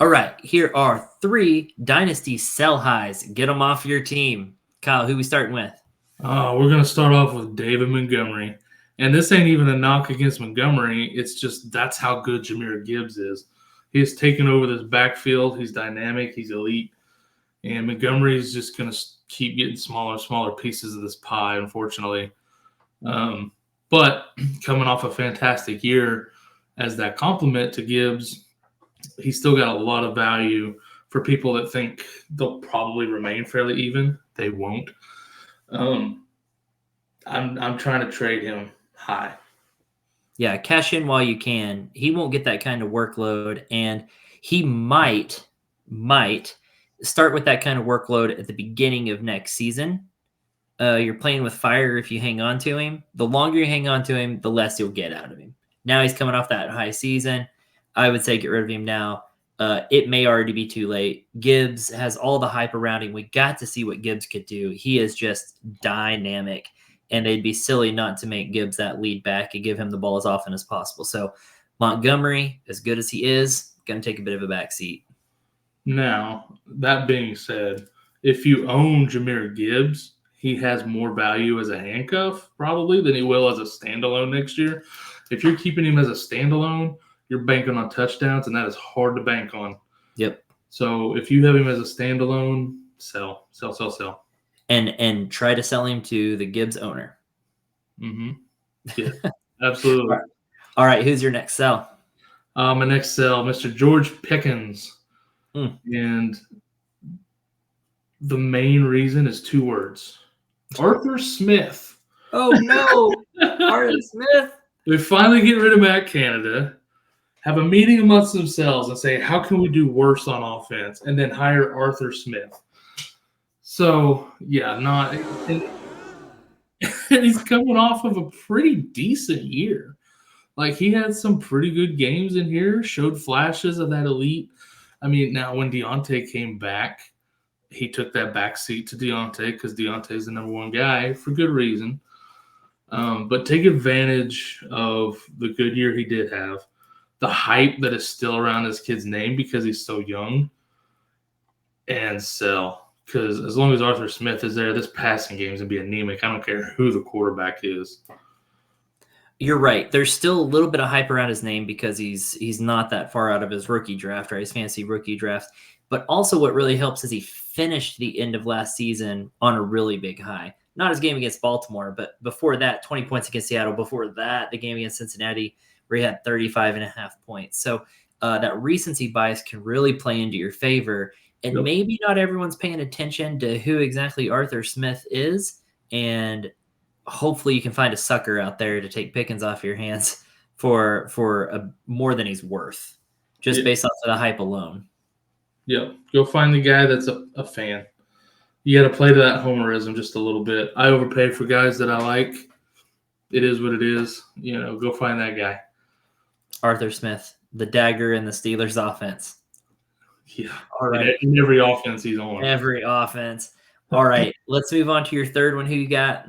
All right, here are 3 Dynasty sell highs. Get them off your team. Kyle, who we starting with? We're going to start off with David Montgomery. And this ain't even a knock against Montgomery. It's just that's how good Jahmyr Gibbs is. He has taken over this backfield. He's dynamic. He's elite. And Montgomery is just going to keep getting smaller and smaller pieces of this pie, unfortunately. But coming off a fantastic year as that compliment to Gibbs, he's still got a lot of value for people that think they'll probably remain fairly even. They won't. I'm trying to trade him high. Yeah, cash in while you can. He won't get that kind of workload, and he might start with that kind of workload at the beginning of next season. You're playing with fire if you hang on to him. The longer you hang on to him, the less you'll get out of him. Now he's coming off that high season. I would say get rid of him now. It may already be too late. Gibbs has all the hype around him. We got to see what Gibbs could do. He is just dynamic, and they'd be silly not to make Gibbs that lead back and give him the ball as often as possible. So Montgomery, as good as he is, going to take a bit of a backseat. Now, that being said, if you own Jahmyr Gibbs, he has more value as a handcuff probably than he will as a standalone next year. If you're keeping him as a standalone, you're banking on touchdowns, and that is hard to bank on. Yep. So if you have him as a standalone, sell. And try to sell him to the Gibbs owner. Mm-hmm. Yeah, absolutely. All right, who's your next sell? My next sell, Mr. George Pickens. And the main reason is 2 words. Arthur Smith. Oh, no. Arthur Smith. They finally get rid of Matt Canada, have a meeting amongst themselves and say, how can we do worse on offense? And then hire Arthur Smith. So, yeah, and he's coming off of a pretty decent year. Like, he had some pretty good games in here, showed flashes of that elite. I mean, now when Deontay came back, he took that back seat to Deontay because Deontay's the number 1 guy for good reason. But take advantage of the good year he did have, the hype that is still around this kid's name because he's so young, and sell. Because as long as Arthur Smith is there, this passing game is going to be anemic. I don't care who the quarterback is. You're right. There's still a little bit of hype around his name because he's not that far out of his rookie draft, right? His fantasy rookie draft. But also what really helps is he finished the end of last season on a really big high. Not his game against Baltimore, but before that, 20 points against Seattle. Before that, the game against Cincinnati, where he had 35.5 points. So that recency bias can really play into your favor. And maybe not everyone's paying attention to who exactly Arthur Smith is. And hopefully you can find a sucker out there to take Pickens off your hands for more than he's worth, just based off of the hype alone. Yep. Go find the guy that's a fan. You got to play to that homerism just a little bit. I overpay for guys that I like. It is what it is. Go find that guy. Arthur Smith, the dagger in the Steelers offense. Yeah. All right. In every offense he's on. Every offense. All right. Let's move on to your third one. Who you got?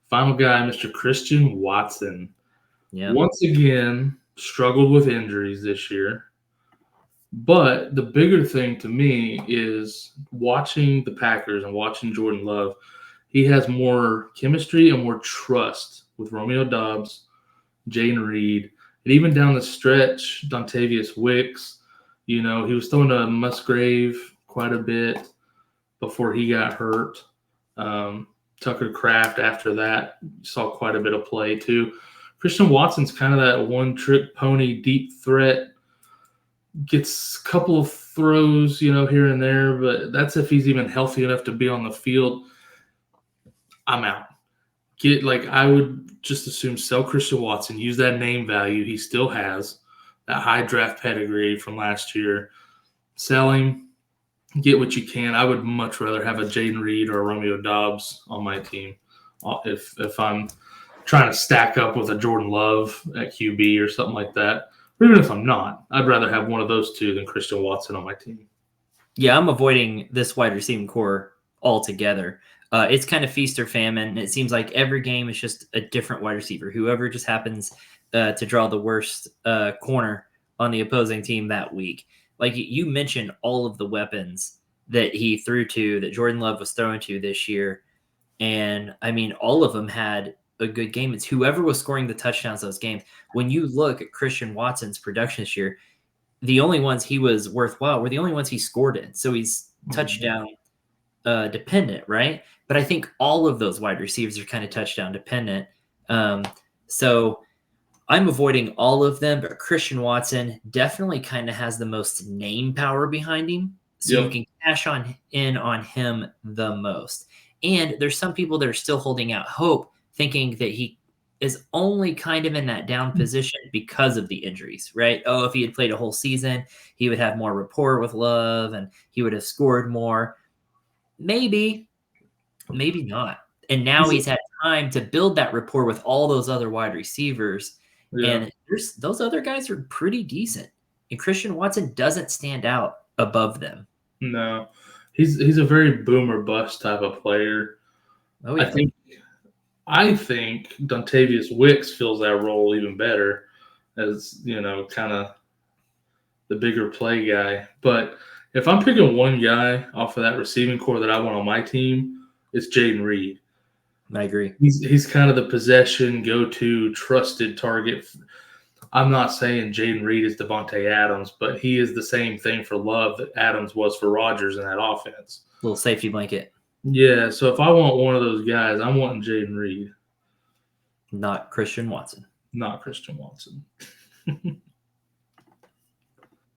Final guy, Mr. Christian Watson. Yeah. Once again, struggled with injuries this year. But the bigger thing to me is watching the Packers and watching Jordan Love. He has more chemistry and more trust with Romeo Doubs, Jayden Reed, and even down the stretch, Dontavius Wicks. He was throwing to Musgrave quite a bit before he got hurt. Tucker Kraft after that, saw quite a bit of play too. Christian Watson's kind of that one-trick pony, deep threat. Gets a couple of throws, here and there, but that's if he's even healthy enough to be on the field. I'm out. I would just assume sell Christian Watson, use that name value he still has, that high draft pedigree from last year. Sell him, get what you can. I would much rather have a Jayden Reed or a Romeo Doubs on my team if I'm trying to stack up with a Jordan Love at QB or something like that. Or even if I'm not, I'd rather have one of those 2 than Christian Watson on my team. Yeah, I'm avoiding this wide receiving core altogether. It's kind of feast or famine. It seems like every game is just a different wide receiver. Whoever just happens to draw the worst corner on the opposing team that week. like you mentioned all of the weapons that he threw to, that Jordan Love was throwing to this year. And I mean, all of them had a good game. It's whoever was scoring the touchdowns those games. When you look at Christian Watson's production this year, the only ones he was worthwhile were the only ones he scored in. So he's touchdown dependent, right? But I think all of those wide receivers are kind of touchdown dependent. So I'm avoiding all of them, but Christian Watson definitely kind of has the most name power behind him. So you can cash in on him the most. And there's some people that are still holding out hope, thinking that he is only kind of in that down position because of the injuries, right? Oh, if he had played a whole season, he would have more rapport with Love and he would have scored more. Maybe, maybe not. And now he's had time to build that rapport with all those other wide receivers. Yeah. And those other guys are pretty decent. And Christian Watson doesn't stand out above them. No. He's a very boomer bust type of player. Oh, yeah. I think Dontavius Wicks fills that role even better as, kind of the bigger play guy. But if I'm picking one guy off of that receiving core that I want on my team, it's Jaden Reed. I agree. He's kind of the possession, go-to, trusted target. I'm not saying Jaden Reed is Devontae Adams, but he is the same thing for Love that Adams was for Rodgers in that offense. Little safety blanket. Yeah, so if I want one of those guys, I'm wanting Jaden Reed. Not Christian Watson. Not Christian Watson.